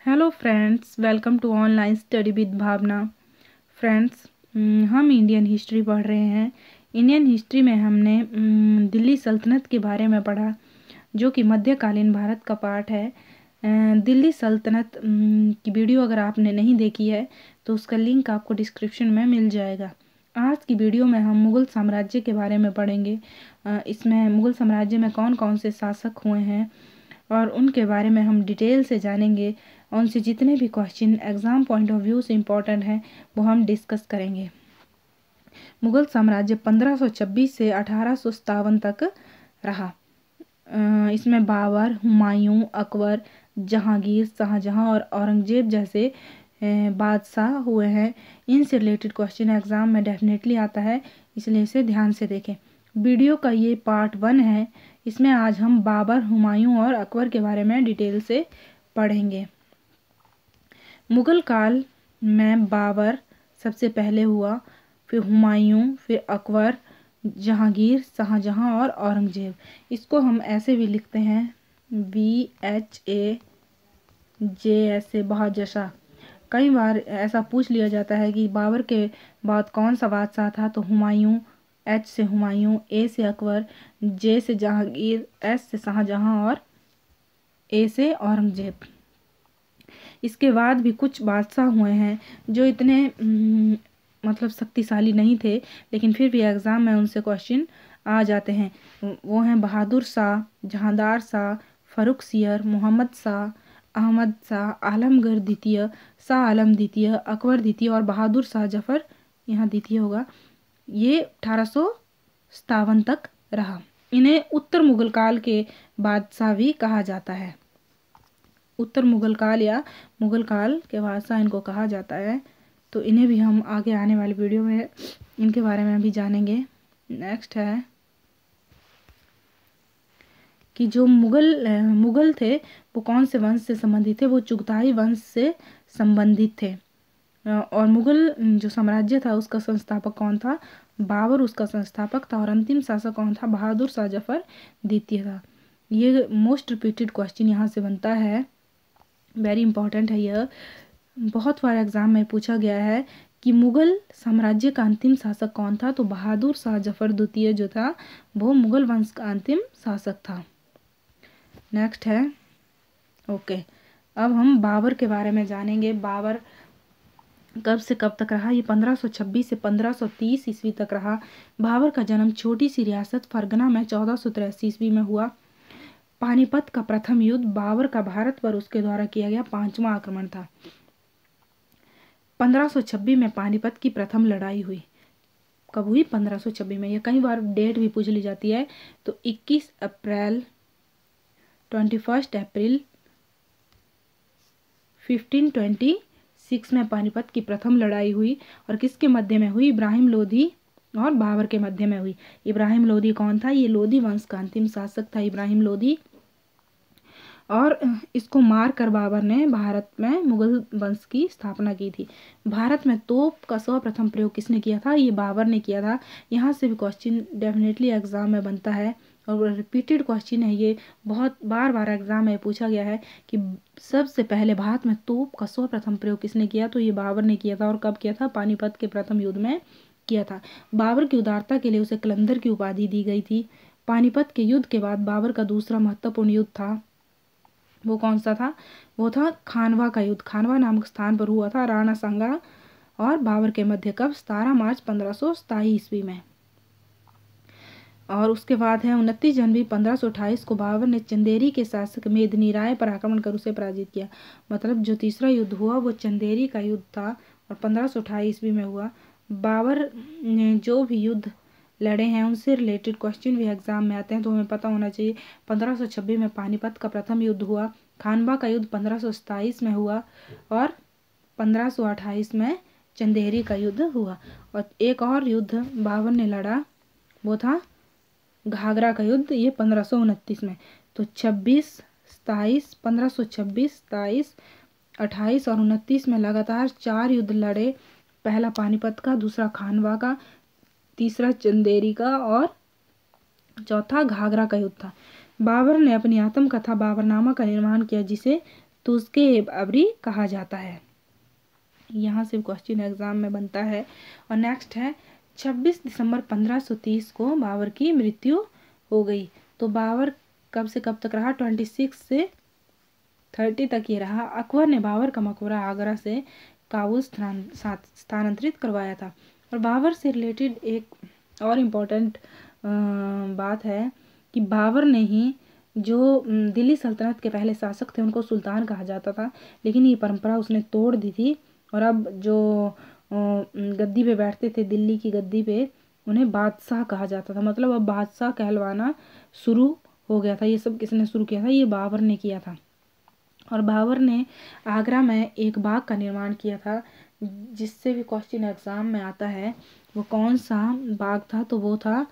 Hello friends, welcome to online study with Bhavna. Friends, हम Indian history पढ़ रहे हैं। इंडियन हिस्ट्री में हमने दिल्ली सल्तनत के बारे में पढ़ा, जो कि मध्यकालीन भारत का पार्ट है। दिल्ली सल्तनत की वीडियो अगर आपने नहीं देखी है तो उसका लिंक आपको डिस्क्रिप्शन में मिल जाएगा। आज की वीडियो में हम मुग़ल साम्राज्य के बारे में पढ़ेंगे। इसमें मुग़ल साम्राज्य में कौन कौन से शासक हुए हैं और उनके बारे में हम डिटेल से जानेंगे। उनसे जितने भी question exam point of view से इम्पोर्टेंट हैं वो हम डिस्कस करेंगे। मुग़ल साम्राज्य 1526 से 1857 तक रहा। इसमें बाबर, हुमायूं, अकबर, जहांगीर, शाहजहां और औरंगजेब जैसे बादशाह हुए हैं। इनसे रिलेटेड क्वेश्चन एग्ज़ाम में डेफिनेटली आता है, इसलिए इसे ध्यान से देखें। वीडियो का ये पार्ट 1 है। इसमें आज हम बाबर, हुमायूं और अकबर के बारे में डिटेल से पढ़ेंगे। मुग़ल काल में बाबर सबसे पहले हुआ, फिर हुमायूं, फिर अकबर, जहांगीर, शाहजहां और औरंगजेब। इसको हम ऐसे भी लिखते हैं BHAJ बहादुर। कई बार ऐसा पूछ लिया जाता है कि बाबर के बाद कौन सा बादशाह था, तो हुमायूं, H से हुमायूं, A से अकबर, J से जहांगीर, S से शाहजहां और A से औरंगजेब। इसके बाद भी कुछ बादशाह हुए हैं जो इतने मतलब शक्तिशाली नहीं थे, लेकिन फिर भी एग्ज़ाम में उनसे क्वेश्चन आ जाते हैं। वो हैं बहादुर शाह, जहांदार शाह, फर्रुखसियर, मोहम्मद शाह, अहमद शाह, आलमगीर द्वितीय, शाह आलम द्वितीय, अकबर द्वितीय और बहादुर शाह जफर, यहाँ द्वितीय होगा। ये 1857 तक रहा। इन्हें उत्तर मुग़ल काल के बादशाह भी कहा जाता है। उत्तर मुग़ल काल या मुग़ल काल के बादशाह इनको कहा जाता है। तो इन्हें भी हम आगे आने वाली वीडियो में इनके बारे में भी जानेंगे। नेक्स्ट है कि जो मुग़ल थे वो कौन से वंश से संबंधित थे। वो चुगताई वंश से संबंधित थे। और मुग़ल जो साम्राज्य था उसका संस्थापक कौन था? बाबर उसका संस्थापक था। और अंतिम शासक कौन था? बहादुर शाह जफर द्वितीय था। ये मोस्ट रिपीटेड क्वेश्चन यहाँ से बनता है, वेरी इंपॉर्टेंट है। यह बहुत बार एग्जाम में पूछा गया है कि मुग़ल साम्राज्य का अंतिम शासक कौन था, तो बहादुर शाह जफर द्वितीय जो था वो मुग़ल वंश का अंतिम शासक था। नेक्स्ट है ओके, अब हम बाबर के बारे में जानेंगे। बाबर कब से कब तक रहा? ये 1526 से 1530 ईस्वी तक रहा। बाबर का जन्म छोटी सी रियासत फरगना में 1483 ईस्वी में हुआ। पानीपत का प्रथम युद्ध बाबर का भारत पर उसके द्वारा किया गया 5वां आक्रमण था। 1526 में पानीपत की प्रथम लड़ाई हुई। कब हुई? 1526 में। ये कई बार डेट भी पूछ ली जाती है। तो 21 अप्रैल 1526 में पानीपत की प्रथम लड़ाई हुई। और किसके मध्य में हुई? इब्राहिम लोधी और बाबर के मध्य में हुई। इब्राहिम लोधी कौन था? ये लोधी वंश का अंतिम शासक था, इब्राहिम लोधी। और इसको मार कर बाबर ने भारत में मुग़ल वंश की स्थापना की थी। भारत में तोप का सर्वप्रथम प्रयोग किसने किया था? ये बाबर ने किया था। यहाँ से भी क्वेश्चन डेफिनेटली एग्जाम में बनता है और रिपीटेड क्वेश्चन है ये। बहुत बार एग्जाम में पूछा गया है कि सबसे पहले भारत में तोप का सर्वप्रथम प्रयोग किसने किया, तो ये बाबर ने किया था। और कब किया था? पानीपत के प्रथम युद्ध में किया था। बाबर की उदारता के लिए उसे कलंदर की उपाधि दी गई थी। पानीपत के युद्ध के बाद बाबर का दूसरा महत्वपूर्ण युद्ध था, वो कौन सा था? वो था खानवा का युद्ध। खानवा नामक स्थान पर हुआ था राणा सांगा और बाबर के मध्य। कब? 17 मार्च 1527 ईस्वी में। और उसके बाद है 29 जनवरी 1528 को बाबर ने चंदेरी के शासक मेदिनी राय पर आक्रमण कर उसे पराजित किया। मतलब जो तीसरा युद्ध हुआ वो चंदेरी का युद्ध था और 1528 ईस्वी में हुआ। बाबर ने जो भी युद्ध लड़े हैं उनसे रिलेटेड क्वेश्चन भी एग्जाम में आते हैं, तो हमें पता होना चाहिए। 1526 में पानीपत का प्रथम युद्ध हुआ। खानवा का युद्ध 1527 में हुआ और 1528 में चंदेरी का युद्ध हुआ। और एक और युद्ध बाबर ने लड़ा, वो था घाघरा का युद्ध, ये 1529 में। तो 26, 27, 1526, 27, 28 और 29 में लगातार 4 युद्ध लड़े। पहला पानीपत का, दूसरा खानवा का, तीसरा चंदेरी का और चौथा घाघरा का युद्ध था। बाबर ने अपनी आत्मकथा बाबरनामा का निर्माण किया, जिसे तो उसके बाबरी कहा जाता है। यहाँ से क्वेश्चन एग्जाम में बनता है। और नेक्स्ट है 26 दिसंबर 1530 को बाबर की मृत्यु हो गई। तो बाबर कब से कब तक रहा? 26 से 30 तक ये रहा। अकबर ने बाबर का मकबरा आगरा से काबुल स्थानांतरित करवाया था। और बाबर से रिलेटेड एक और इम्पोर्टेंट बात है कि बाबर ने ही जो दिल्ली सल्तनत के पहले शासक थे उनको सुल्तान कहा जाता था, लेकिन ये परंपरा उसने तोड़ दी थी। और अब जो गद्दी पे बैठते थे दिल्ली की गद्दी पे, उन्हें बादशाह कहा जाता था। मतलब अब बादशाह कहलवाना शुरू हो गया था। ये सब किसने शुरू किया था? ये बाबर ने किया था। और बाबर ने आगरा में एक बाग का निर्माण किया था, जिससे भी क्वेश्चन एग्जाम में आता है। वो कौन सा बाग था? तो वो था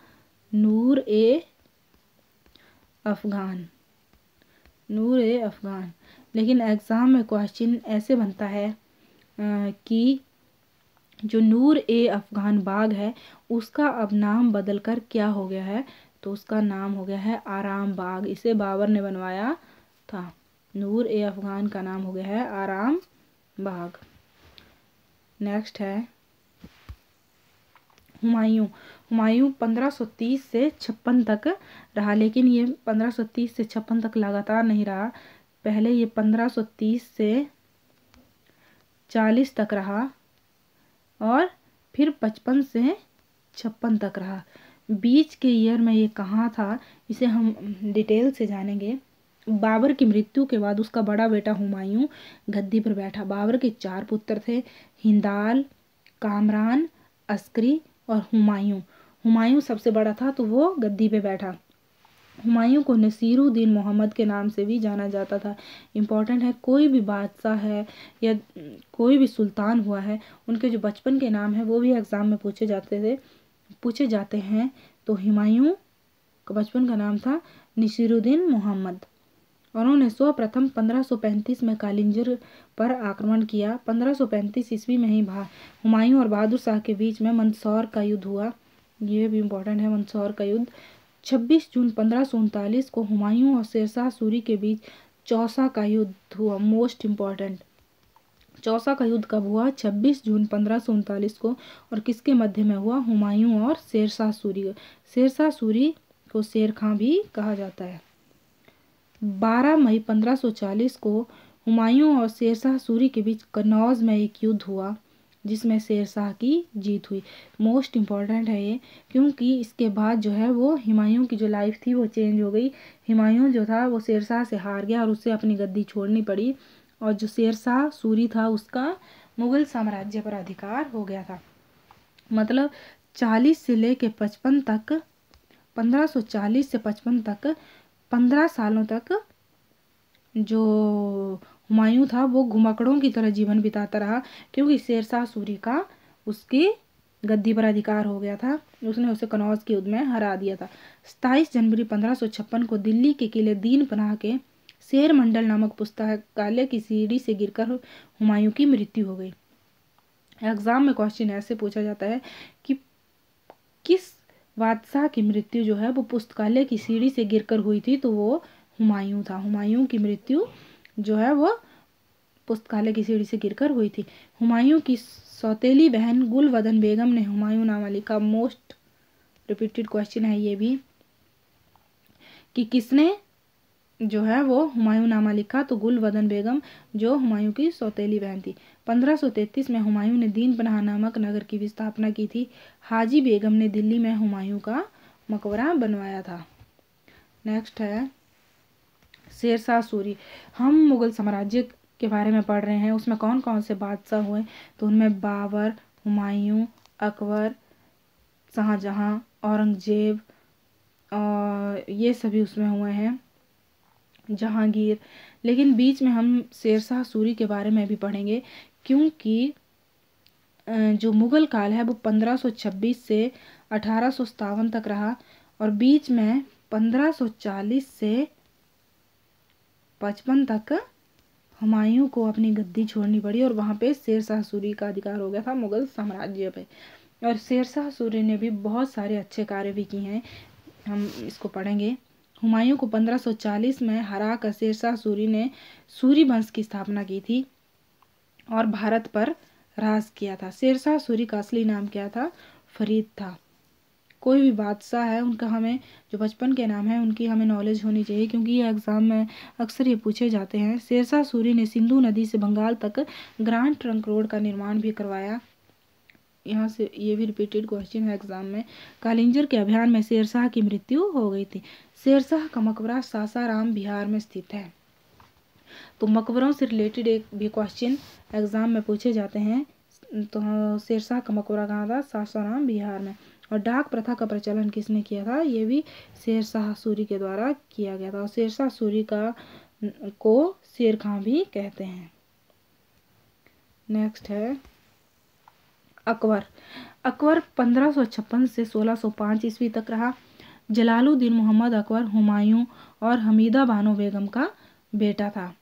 नूर ए अफगान। नूर ए अफगान। लेकिन एग्जाम में क्वेश्चन ऐसे बनता है कि जो नूर ए अफगान बाग है उसका अब नाम बदलकर क्या हो गया है? तो उसका नाम हो गया है आराम बाग। इसे बाबर ने बनवाया था। नूर ए अफगान का नाम हो गया है आराम बाग। नेक्स्ट है हुमायूं। हुमायूं 1530 से 56 तक रहा, लेकिन ये 1530 से 56 तक लगातार नहीं रहा। पहले ये 1530 से 40 तक रहा और फिर 55 से 56 तक रहा। बीच के ईयर में ये कहाँ था, इसे हम डिटेल से जानेंगे। बाबर की मृत्यु के बाद उसका बड़ा बेटा हुमायूं गद्दी पर बैठा। बाबर के 4 पुत्र थे, हिंदाल, कामरान, अस्करी और हुमायूं। हुमायूं सबसे बड़ा था तो वो गद्दी पे बैठा। हुमायूं को नसीरुद्दीन मोहम्मद के नाम से भी जाना जाता था। इम्पोर्टेंट है, कोई भी बादशाह है या कोई भी सुल्तान हुआ है, उनके जो बचपन के नाम है वो भी एग्जाम में पूछे जाते हैं। तो हुमायूं का बचपन का नाम था नसीरुद्दीन मोहम्मद। और उन्होंने सर्वप्रथम 1535 में कालिंजर पर आक्रमण किया। 1535 ईस्वी में ही हुमायूं और बहादुर शाह के बीच में मंदसौर का युद्ध हुआ। ये भी इम्पोर्टेंट है, मंदसौर का युद्ध। 26 जून 1539 को हुमायूं और शेरशाह सूरी के बीच चौसा का युद्ध हुआ। मोस्ट इम्पोर्टेंट, चौसा का युद्ध कब हुआ? 26 जून 1539 को। और किसके मध्य में हुआ? हुमायूं और शेरशाह सूरी। शेरशाह सूरी को शेर खां भी कहा जाता है। 12 मई 1540 को हुमायूं और शेरशाह सूरी के बीच कन्नौज में एक युद्ध हुआ, जिसमें शेरशाह की जीत हुई। मोस्ट इम्पॉर्टेंट है ये, क्योंकि इसके बाद जो है वो हुमायूं की जो लाइफ थी वो चेंज हो गई। हुमायूं जो था वो शेरशाह से हार गया और उसे अपनी गद्दी छोड़नी पड़ी। और जो शेरशाह सूरी था उसका मुगल साम्राज्य पर अधिकार हो गया था। मतलब 40 से लेके 55 तक, 1540 से 55 तक 15 सालों तक जो हुमायूं था वो घुमक्कड़ों की तरह जीवन बिताता रहा, क्योंकि शेरशाह सूरी का उसकी गद्दी पर अधिकार हो गया था। उसने उसे कनौज के युद्ध में हरा दिया था। 27 जनवरी 1556 को दिल्ली के किले दीन पनाह के शेर मंडल नामक पुस्तकालय की सीढ़ी से गिरकर हुमायूं की मृत्यु हो गई। एग्जाम में क्वेश्चन ऐसे पूछा जाता है कि किस बादशाह की मृत्यु जो है वो पुस्तकालय की सीढ़ी से गिरकर हुई थी? तो वो हुमायूं था। हुमायूं की मृत्यु जो है वो पुस्तकालय की सीढ़ी से गिरकर हुई थी। हुमायूं की सौतेली बहन गुलबदन बेगम ने हुमायूंनामा लिखा। मोस्ट रिपीटेड क्वेश्चन है ये भी कि किसने जो है वो हुमायूंनामा लिखा? तो गुलबदन बेगम, जो हुमायूं की सौतेली बहन थी। 1533 में हुमायूं ने दीन पनाह नामक नगर की भी स्थापना की थी। हाजी बेगम ने दिल्ली में हुमायूं का मकबरा बनवाया था। नेक्स्ट है शेरशाह सूरी। हम मुगल साम्राज्य के बारे में पढ़ रहे हैं, उसमें कौन कौन से बादशाह हुए? तो उनमें बाबर, हुमायूं, अकबर, शाहजहां, औरंगजेब और ये सभी उसमें हुए हैं, जहांगीर। लेकिन बीच में हम शेरशाह सूरी के बारे में भी पढ़ेंगे, क्योंकि जो मुगल काल है वो 1526 से 1857 तक रहा। और बीच में 1540 से 55 तक हुमायूं को अपनी गद्दी छोड़नी पड़ी और वहाँ पे शेरशाह सूरी का अधिकार हो गया था मुगल साम्राज्य पे। और शेरशाह सूरी ने भी बहुत सारे अच्छे कार्य भी किए हैं, हम इसको पढ़ेंगे। हुमायूं को 1540 में हरा कर शेरशाह सूरी ने सूरी वंश की स्थापना की थी और भारत पर राज किया था। शेरशाह सूरी का असली नाम क्या था? फरीद था। कोई भी बादशाह है उनका हमें जो बचपन के नाम है उनकी हमें नॉलेज होनी चाहिए, क्योंकि ये एग्जाम में अक्सर ये पूछे जाते हैं। शेरशाह सूरी ने सिंधु नदी से बंगाल तक ग्रांड ट्रंक रोड का निर्माण भी करवाया। यहाँ से ये भी रिपीटेड क्वेश्चन है एग्जाम में। कालिंजर के अभियान में शेरशाह की मृत्यु हो गई थी। शेरशाह का मकबरा सासाराम बिहार में स्थित है। तो मकबरों से रिलेटेड एक भी क्वेश्चन एग्जाम में पूछे जाते हैं। तो शेरशाह का मकबरा कहाँ था? सासाराम बिहार में। और डाक प्रथा का प्रचलन किसने किया था? ये भी शेरशाह सूरी के द्वारा किया गया था। और शेरशाह सूरी को शेर खां भी कहते हैं। नेक्स्ट है अकबर। अकबर 1556 से 1605 ईस्वी तक रहा। जलालुद्दीन मोहम्मद अकबर हुमायूं और हमीदा बानो बेगम का बेटा था।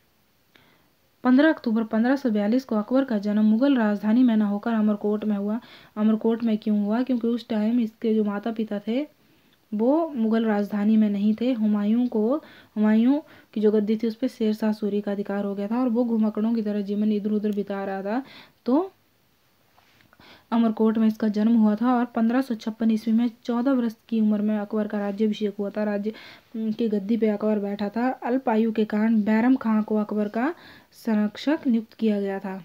15 अक्टूबर 1542 को अकबर का जन्म मुगल राजधानी में न होकर अमरकोट में हुआ। अमरकोट में क्यों हुआ? क्योंकि उस टाइम इसके जो माता पिता थे वो मुगल राजधानी में नहीं थे। हुमायूं की जो गद्दी थी उस पर शेरशाह सूरी का अधिकार हो गया था और वो घुमक्कड़ों की तरह जीवन इधर उधर बिता रहा था, तो अमरकोट में इसका जन्म हुआ था। और 1556 ईस्वी में 14 वर्ष की उम्र में अकबर का राज्याभिषेक हुआ था। राज्य की गद्दी पे अकबर बैठा था। अल्प आयु के कारण बैरम खां को अकबर का संरक्षक नियुक्त किया गया था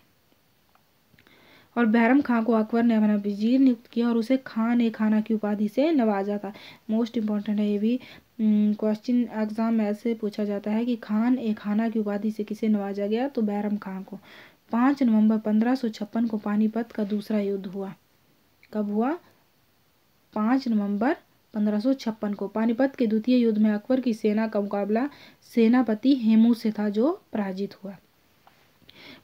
और बैरम खां को अकबर ने अपना वजीर नियुक्त किया और उसे खान ए खाना की उपाधि से नवाजा था। मोस्ट इम्पॉर्टेंट है ये भी क्वेश्चन एग्जाम में ऐसे पूछा जाता है कि खान ए खाना की उपाधि से किसे नवाजा गया? तो बैरम खां को। 5 नवंबर 1556 को पानीपत का दूसरा युद्ध हुआ। कब हुआ? 5 नवंबर 1556 को। पानीपत के द्वितीय युद्ध में अकबर की सेना का मुकाबला सेनापति हेमू से था जो पराजित हुआ।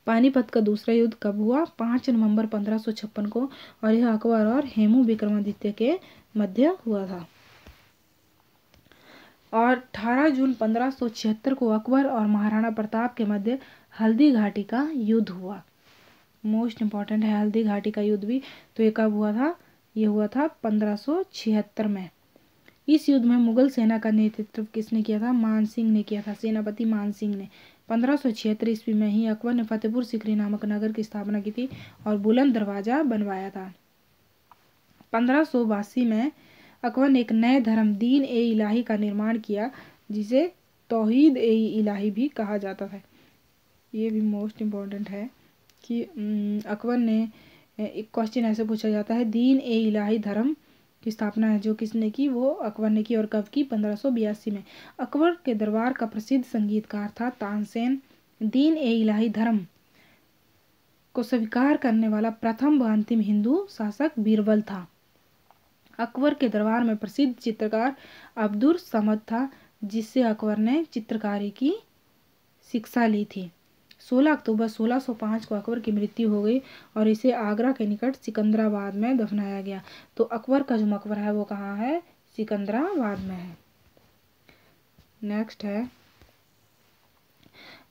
पानीपत का दूसरा युद्ध कब हुआ? 5 नवंबर 1556 को और यह अकबर और हेमू विक्रमादित्य के मध्य हुआ था। और 18 जून 1576 को अकबर और महाराणा प्रताप के मध्य हल्दी घाटी का युद्ध हुआ। मोस्ट इम्पॉर्टेंट है हल्दी घाटी का युद्ध भी। तो ये कब हुआ था? ये हुआ था 1576 में। इस युद्ध में मुगल सेना का नेतृत्व किसने किया था? मान सिंह ने किया था, सेनापति मान सिंह ने। 1576 ईस्वी में ही अकबर ने फतेहपुर सीकरी नामक नगर की स्थापना की थी और बुलंद दरवाजा बनवाया था। 1582 में अकबर ने एक नए धर्म दीन ए इलाही का निर्माण किया जिसे तौहीद ए इलाही भी कहा जाता था। ये भी मोस्ट इम्पॉर्टेंट है कि अकबर ने एक क्वेश्चन ऐसे पूछा जाता है दीन ए इलाही धर्म की स्थापना है जो किसने की? वो अकबर ने की। और कब की? 1582 में। अकबर के दरबार का प्रसिद्ध संगीतकार था तानसेन। दीन ए इलाही धर्म को स्वीकार करने वाला प्रथम व अंतिम हिंदू शासक बीरबल था। अकबर के दरबार में प्रसिद्ध चित्रकार अब्दुल समद था जिससे अकबर ने चित्रकारी की शिक्षा ली थी। 16 अक्टूबर 1605 को अकबर की मृत्यु हो गई और इसे आगरा के निकट सिकंदराबाद में दफनाया गया। तो अकबर का जो मकबरा है वो कहाँ है? सिकंदराबाद में है। नेक्स्ट है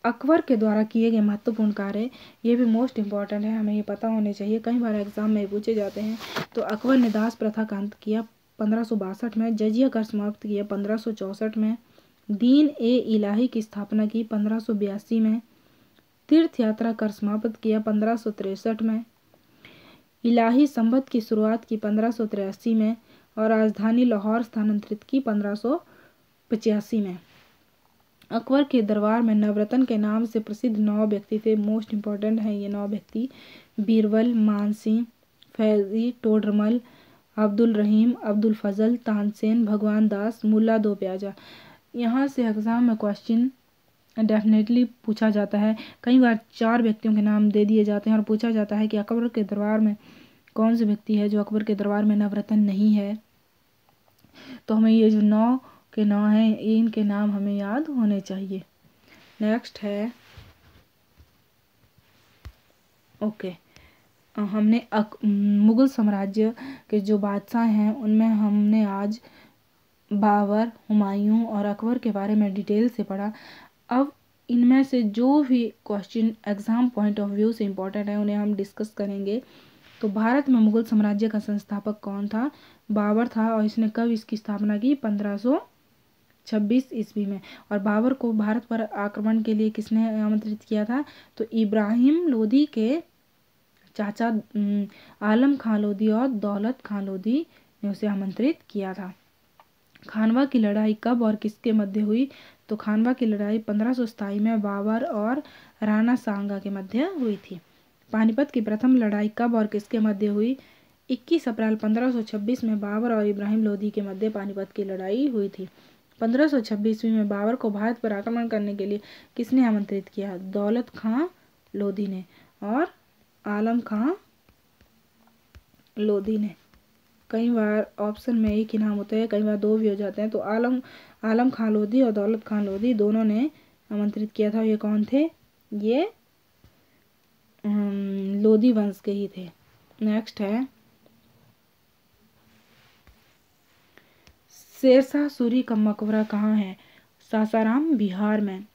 अकबर के द्वारा किए गए महत्वपूर्ण कार्य। ये भी मोस्ट इम्पॉर्टेंट है, हमें ये पता होने चाहिए, कई बार एग्जाम में पूछे जाते हैं। तो अकबर ने दास प्रथा का अंत किया 1562 में। जजिया कर समाप्त किया 1564 में। दीन ए इलाही की स्थापना की 1582 में। तीर्थ यात्रा कर समाप्त किया 1563 में। इलाही संबत की शुरुआत की 1583 में और राजधानी लाहौर स्थानांतरित की 1585 में। अकबर के दरबार में नवरत्न के नाम से प्रसिद्ध 9 व्यक्ति थे। मोस्ट इम्पॉर्टेंट है ये 9 व्यक्ति। बीरबल, मानसिंह, फैजी, टोडरमल, अब्दुल रहीम, अब्दुल फजल, तानसेन, भगवान दास, मुल्ला दो प्याजा। यहाँ से एग्जाम में क्वेश्चन डेफिनेटली पूछा जाता है। कई बार 4 व्यक्तियों के नाम दे दिए जाते हैं और पूछा जाता है कि अकबर के दरबार में कौन से व्यक्ति है जो अकबर के दरबार में नवरत्न नहीं है। तो हमें ये जो 9 के 9 हैं इनके नाम हमें याद होने चाहिए। नेक्स्ट है हमने मुगल साम्राज्य के जो बादशाह हैं उनमें हमने आज बाबर, हुमायूं और अकबर के बारे में डिटेल से पढ़ा। अब इनमें से जो भी question exam point of view से इम्पोर्टेंट है उन्हें हम डिस्कस करेंगे। तो भारत में मुगल साम्राज्य का संस्थापक कौन था? बाबर था। और इसने कब इसकी स्थापना की? 1526 ईस्वी में। और बाबर को भारत पर आक्रमण के लिए किसने आमंत्रित किया था? तो इब्राहिम लोदी के चाचा आलम खां लोदी और दौलत खां लोदी ने उसे आमंत्रित किया था। खानवा की लड़ाई कब और किसके मध्य हुई? तो खानवा की लड़ाई 1527 में बाबर और राणा सांगा के मध्य हुई थी। पानीपत की प्रथम लड़ाई कब और किसके मध्य हुई? 21 अप्रैल 1526 में बाबर और इब्राहिम लोदी के मध्य पानीपत की लड़ाई हुई थी। 1526 में बाबर को भारत पर आक्रमण करने के लिए किसने आमंत्रित किया? दौलत खां लोदी ने और आलम खां लोदी ने। कई बार ऑप्शन में एक ही नाम होता है, कई बार दो भी हो जाते हैं। तो आलम खां लोदी और दौलत खां लोदी दोनों ने आमंत्रित किया था। ये कौन थे? ये लोदी वंश के ही थे। नेक्स्ट है शेरशाह सूरी का मकबरा कहाँ है? सासाराम, बिहार में।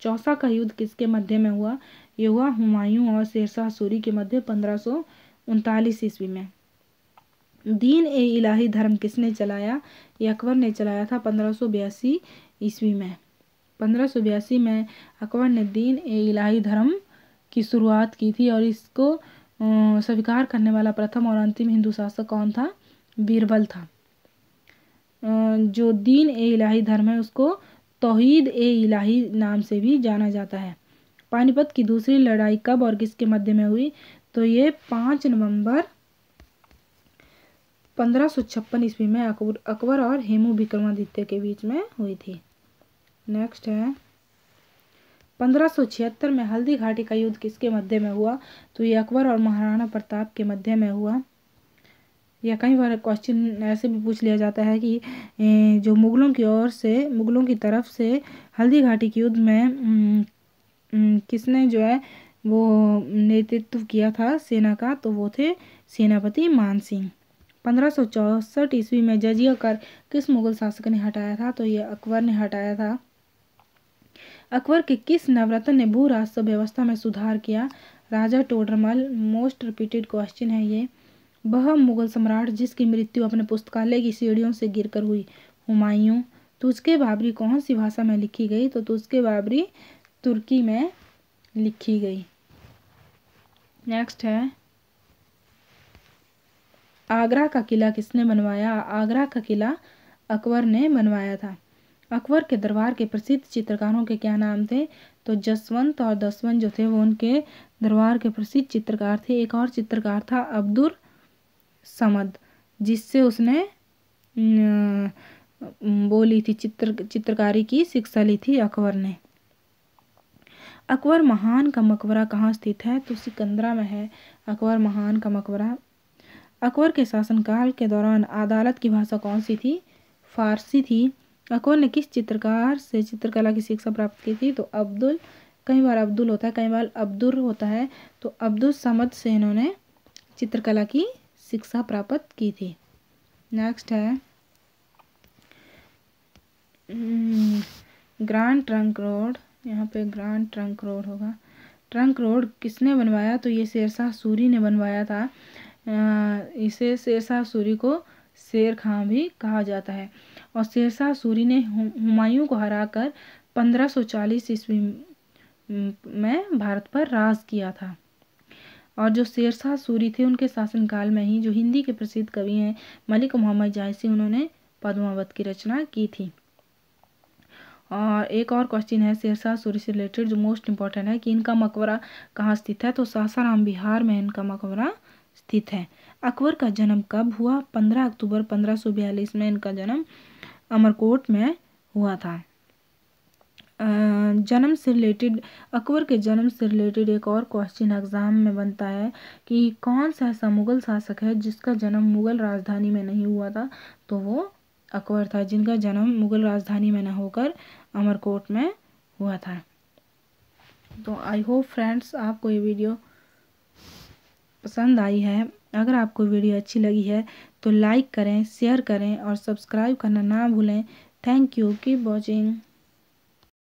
चौसा का युद्ध किसके मध्य में हुआ? ये हुआ हुमायूं और शेरशाह सूरी के मध्य 1539 ईस्वी में। दीन ए इलाही धर्म किसने चलाया? ये अकबर ने चलाया था 1582 ईस्वी में। 1582 में अकबर ने दीन ए इलाही धर्म की शुरुआत की थी और इसको स्वीकार करने वाला प्रथम और अंतिम हिंदू शासक कौन था? बीरबल था। जो दीन ए इलाही धर्म है उसको तौहीद ए इलाही नाम से भी जाना जाता है। पानीपत की दूसरी लड़ाई कब और किसके मध्य में हुई? तो ये 5 नवंबर 1556 ईस्वी में अकबर और हेमू विक्रमादित्य के बीच में हुई थी। नेक्स्ट है 1576 में हल्दी घाटी का युद्ध किसके मध्य में हुआ? तो ये अकबर और महाराणा प्रताप के मध्य में हुआ। या कई बार क्वेश्चन ऐसे भी पूछ लिया जाता है कि जो मुगलों की तरफ से हल्दी घाटी के युद्ध में किसने जो है वो नेतृत्व किया था सेना का? तो वो थे सेनापति मान सिंह। 1564 ईस्वी में जजिया कर किस मुगल शासक ने हटाया था? तो ये अकबर ने हटाया था। अकबर के किस नवरत्न ने भू राजस्व व्यवस्था में सुधार किया? राजा टोडरमल। मोस्ट रिपीटेड क्वेश्चन है ये। वह मुगल सम्राट जिसकी मृत्यु अपने पुस्तकालय की सीढ़ियों से गिरकर हुई? हुमायूं। तुज़के बाबरी कौन सी भाषा में लिखी गई? तो तुज़के बाबरी तुर्की में लिखी गई। नेक्स्ट है आगरा का किला किसने बनवाया? आगरा का किला अकबर ने बनवाया था। अकबर के दरबार के प्रसिद्ध चित्रकारों के क्या नाम थे? तो जसवंत और दसवंत जो थे वो उनके दरबार के प्रसिद्ध चित्रकार थे। एक और चित्रकार था अब्दुल समद, जिससे उसने बोली थी चित्रकारी की शिक्षा ली थी अकबर ने। अकबर महान का मकबरा कहाँ स्थित है? तो सिकंदरा में है अकबर महान का मकबरा। अकबर के शासनकाल के दौरान अदालत की भाषा कौन सी थी? फारसी थी। अकबर ने किस चित्रकार से चित्रकला की शिक्षा प्राप्त की थी? तो कई बार अब्दुल होता है, कई बार अब्दुल होता है। तो अब्दुल समद से इन्होंने चित्रकला की शिक्षा प्राप्त की थी। नेक्स्ट है ग्रैंड ट्रंक रोड। यहाँ पे ग्रैंड ट्रंक रोड होगा। ट्रंक रोड किसने बनवाया? तो ये शेरशाह सूरी ने बनवाया था। इसे शेरशाह सूरी को शेर खां भी कहा जाता है। और शेरशाह सूरी ने हुमायूं को हराकर 1540 ईस्वी में भारत पर राज किया था। और जो शेरशाह सूरी थे उनके शासनकाल में ही जो हिंदी के प्रसिद्ध कवि हैं मलिक मोहम्मद जायसी, उन्होंने पद्मावत की रचना की थी। और एक और क्वेश्चन है शेरशाह सूरी से रिलेटेड जो मोस्ट इम्पॉर्टेंट है कि इनका मकबरा कहाँ स्थित है? तो सासाराम, बिहार में इनका मकबरा स्थित है। अकबर का जन्म कब हुआ? 15 अक्टूबर 1542 में इनका जन्म अमरकोट में हुआ था। जन्म से रिलेटेड अकबर के जन्म से रिलेटेड एक और क्वेश्चन एग्जाम में बनता है कि कौन सा ऐसा मुगल शासक है जिसका जन्म मुगल राजधानी में नहीं हुआ था? तो वो अकबर था, जिनका जन्म मुगल राजधानी में न होकर अमरकोट में हुआ था। तो आई होप फ्रेंड्स आपको ये वीडियो पसंद आई है। अगर आपको वीडियो अच्छी लगी है तो लाइक करें, शेयर करें और सब्सक्राइब करना ना भूलें। Thank you, keep watching.